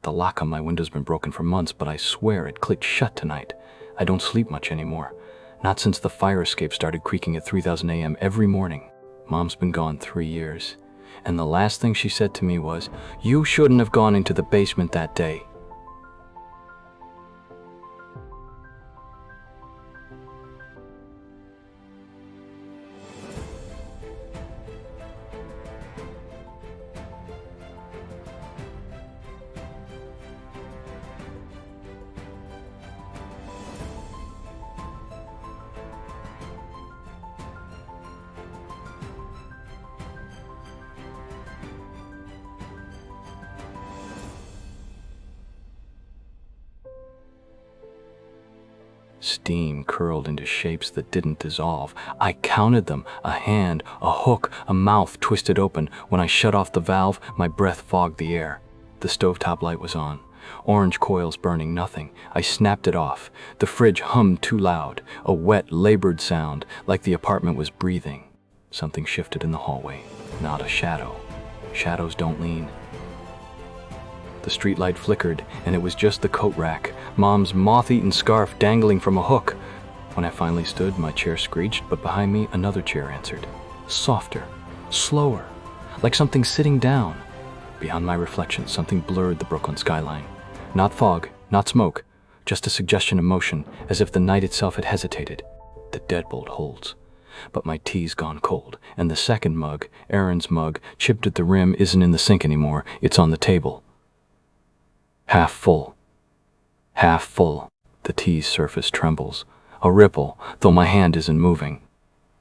The lock on my window's been broken for months, but I swear it clicked shut tonight. I don't sleep much anymore. Not since the fire escape started creaking at 3,000 a.m. every morning. Mom's been gone 3 years. And the last thing she said to me was, "You shouldn't have gone into the basement that day." Steam curled into shapes that didn't dissolve. I counted them, a hand, a hook, a mouth twisted open. When I shut off the valve, my breath fogged the air. The stovetop light was on. Orange coils burning, nothing. I snapped it off. The fridge hummed too loud, a wet, labored sound, like the apartment was breathing. Something shifted in the hallway. Not a shadow. Shadows don't lean. The streetlight flickered, and it was just the coat rack, Mom's moth-eaten scarf dangling from a hook. When I finally stood, my chair screeched, but behind me, another chair answered. Softer, slower, like something sitting down. Beyond my reflection, something blurred the Brooklyn skyline. Not fog, not smoke, just a suggestion of motion, as if the night itself had hesitated. The deadbolt holds. But my tea's gone cold, and the second mug, Aaron's mug, chipped at the rim, isn't in the sink anymore. It's on the table. Half full. Half full. The tea's surface trembles. A ripple, though my hand isn't moving.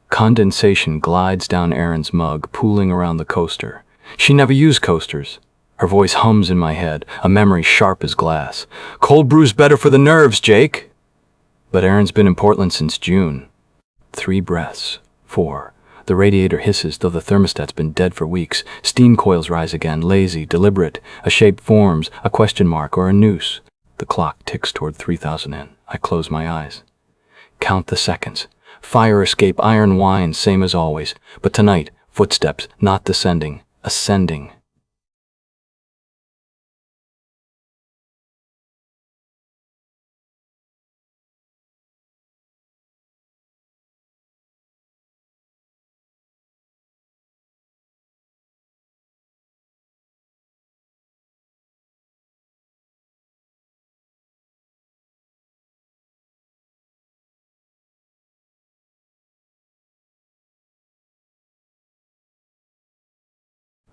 Condensation glides down Aaron's mug, pooling around the coaster. She never used coasters. Her voice hums in my head, a memory sharp as glass. "Cold brew's better for the nerves, Jake." But Aaron's been in Portland since June. 3 breaths. 4. The radiator hisses, though the thermostat's been dead for weeks. Steam coils rise again, lazy, deliberate. A shape forms, a question mark or a noose. The clock ticks toward 3,000 in. I close my eyes. Count the seconds. Fire escape, iron wine, same as always. But tonight, footsteps, not descending, ascending.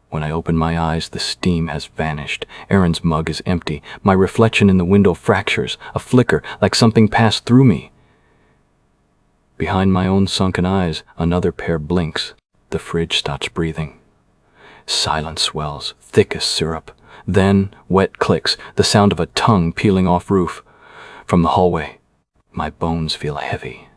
When I open my eyes, the steam has vanished. Aaron's mug is empty. My reflection in the window fractures, a flicker, like something passed through me. Behind my own sunken eyes, another pair blinks. The fridge stops breathing. Silence swells, thick as syrup. Then, wet clicks, the sound of a tongue peeling off roof. From the hallway, my bones feel heavy.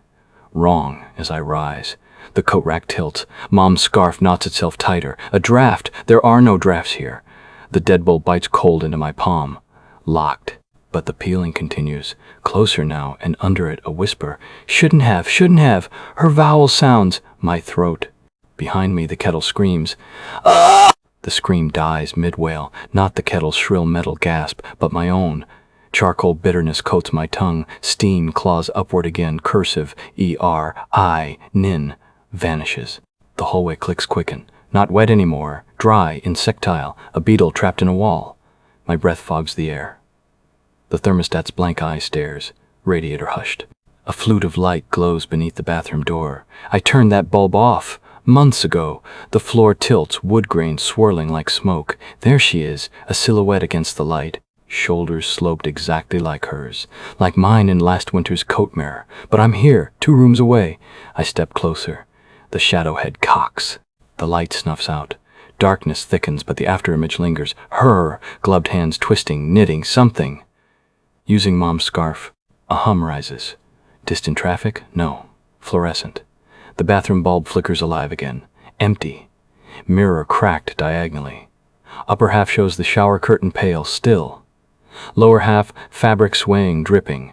Wrong as I rise. The coat rack tilts. Mom's scarf knots itself tighter. A draft. There are no drafts here. The deadbolt bites cold into my palm. Locked. But the peeling continues. Closer now, and under it a whisper. Shouldn't have, shouldn't have. Her vowel sounds. My throat. Behind me the kettle screams. Ah! The scream dies mid-wail. Not the kettle's shrill metal gasp, but my own. Charcoal bitterness coats my tongue. Steam claws upward again. Cursive. E-R-I. Nin. Vanishes. The hallway clicks quicken. Not wet anymore. Dry, insectile, a beetle trapped in a wall. My breath fogs the air. The thermostat's blank eye stares. Radiator hushed. A flute of light glows beneath the bathroom door. I turned that bulb off. Months ago. The floor tilts, wood grain swirling like smoke. There she is, a silhouette against the light. Shoulders sloped exactly like hers. Like mine in last winter's coat mirror. But I'm here, 2 rooms away. I step closer. The shadow head cocks. The light snuffs out. Darkness thickens, but the afterimage lingers. Her, gloved hands twisting, knitting, something. Using Mom's scarf. A hum rises. Distant traffic? No. Fluorescent. The bathroom bulb flickers alive again. Empty. Mirror cracked diagonally. Upper half shows the shower curtain pale, still. Lower half, fabric swaying, dripping.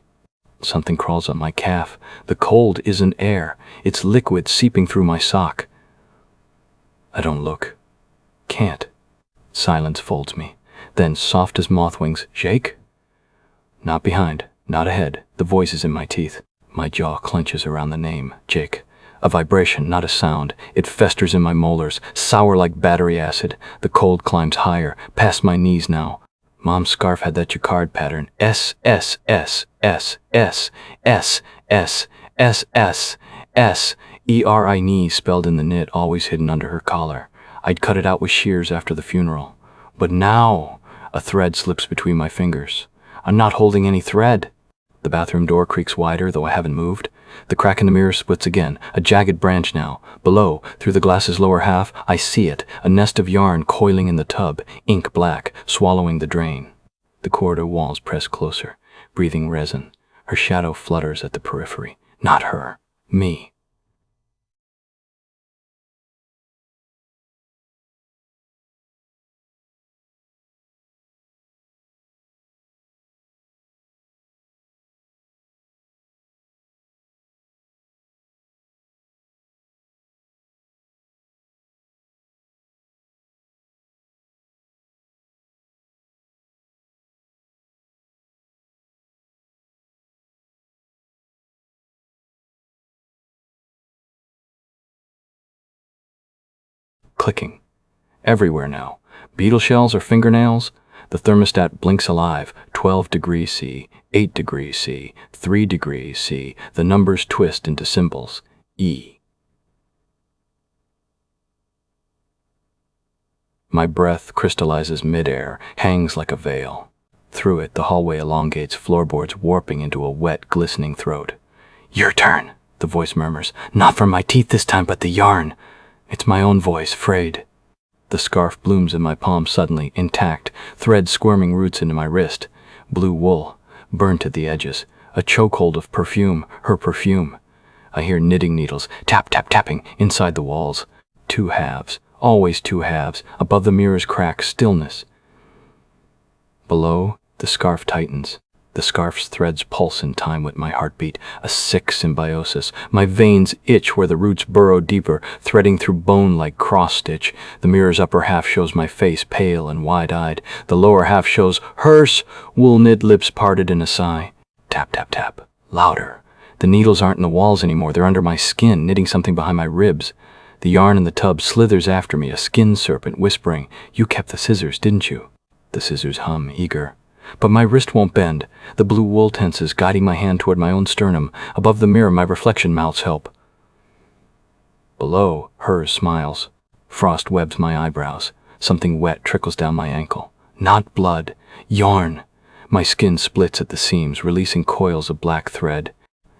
Something crawls up my calf. The cold isn't air. It's liquid seeping through my sock. I don't look. Can't. Silence folds me. Then, soft as moth wings, "Jake?" Not behind, not ahead. The voice is in my teeth. My jaw clenches around the name, Jake. A vibration, not a sound. It festers in my molars, sour like battery acid. The cold climbs higher, past my knees now. Mom's scarf had that jacquard pattern. S, S, S, S, S, S, S, S, S, S, E-R-I knees spelled in the knit, always hidden under her collar. I'd cut it out with shears after the funeral. But now, a thread slips between my fingers. I'm not holding any thread. The bathroom door creaks wider, though I haven't moved. The crack in the mirror splits again, a jagged branch now. Below, through the glass's lower half, I see it, a nest of yarn coiling in the tub, ink black, swallowing the drain. The corridor walls press closer, breathing resin. Her shadow flutters at the periphery. Not her. Me. Clicking. Everywhere now. Beetle shells or fingernails? The thermostat blinks alive. 12 degrees C, 8 degrees C, 3 degrees C. The numbers twist into symbols. E. My breath crystallizes midair, hangs like a veil. Through it, the hallway elongates, floorboards warping into a wet, glistening throat. "Your turn," the voice murmurs. "Not from my teeth this time, but the yarn." It's my own voice, frayed. The scarf blooms in my palm suddenly, intact, thread squirming roots into my wrist. Blue wool, burnt at the edges. A chokehold of perfume, her perfume. I hear knitting needles, tap, tap, tapping, inside the walls. Two halves, always two halves. Above the mirror's crack, stillness. Below, the scarf tightens. The scarf's threads pulse in time with my heartbeat, a sick symbiosis. My veins itch where the roots burrow deeper, threading through bone like cross-stitch. The mirror's upper half shows my face, pale and wide-eyed. The lower half shows hers, wool-knit lips parted in a sigh. Tap, tap, tap. Louder. The needles aren't in the walls anymore. They're under my skin, knitting something behind my ribs. The yarn in the tub slithers after me, a skin serpent, whispering, "You kept the scissors, didn't you?" The scissors hum, eager. But my wrist won't bend. The blue wool tenses, guiding my hand toward my own sternum. Above the mirror, my reflection mouths help. Below, hers smiles. Frost webs my eyebrows. Something wet trickles down my ankle. Not blood. Yarn. My skin splits at the seams, releasing coils of black thread.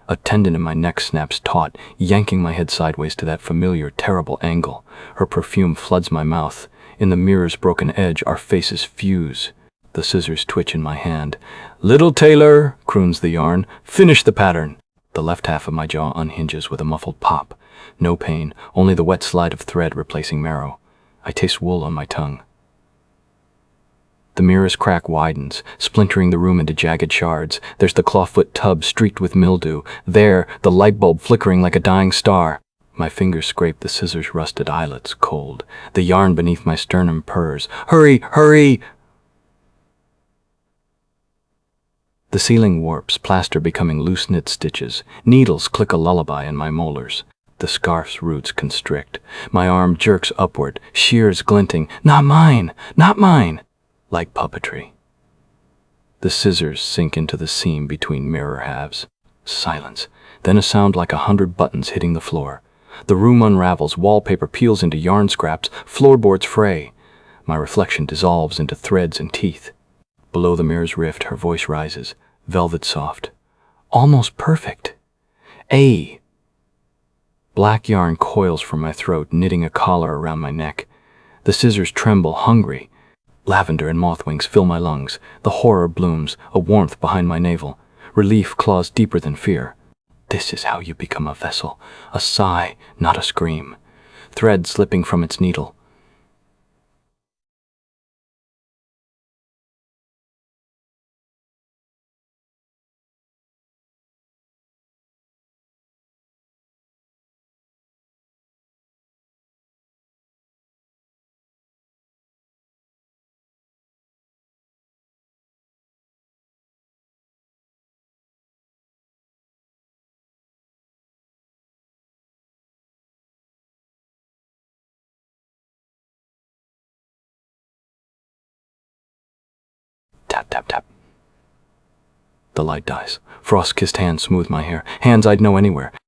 A tendon in my neck snaps taut, yanking my head sideways to that familiar, terrible angle. Her perfume floods my mouth. In the mirror's broken edge, our faces fuse. The scissors twitch in my hand. "Little tailor," croons the yarn, "finish the pattern." The left half of my jaw unhinges with a muffled pop. No pain, only the wet slide of thread replacing marrow. I taste wool on my tongue. The mirror's crack widens, splintering the room into jagged shards. There's the clawfoot tub streaked with mildew. There, the light bulb flickering like a dying star. My fingers scrape the scissors' rusted eyelets, cold. The yarn beneath my sternum purrs. "Hurry, hurry!" The ceiling warps, plaster becoming loose-knit stitches. Needles click a lullaby in my molars. The scarf's roots constrict. My arm jerks upward, shears glinting. "Not mine! Not mine!" Like puppetry. The scissors sink into the seam between mirror halves. Silence. Then a sound like 100 buttons hitting the floor. The room unravels, wallpaper peels into yarn scraps, floorboards fray. My reflection dissolves into threads and teeth. Below the mirror's rift, her voice rises, velvet soft. "Almost perfect. A." Black yarn coils from my throat, knitting a collar around my neck. The scissors tremble, hungry. Lavender and moth wings fill my lungs. The horror blooms, a warmth behind my navel. Relief claws deeper than fear. This is how you become a vessel. A sigh, not a scream. Thread slipping from its needle. tap, tap, tap. The light dies. Frost-kissed hands smooth my hair, hands I'd know anywhere.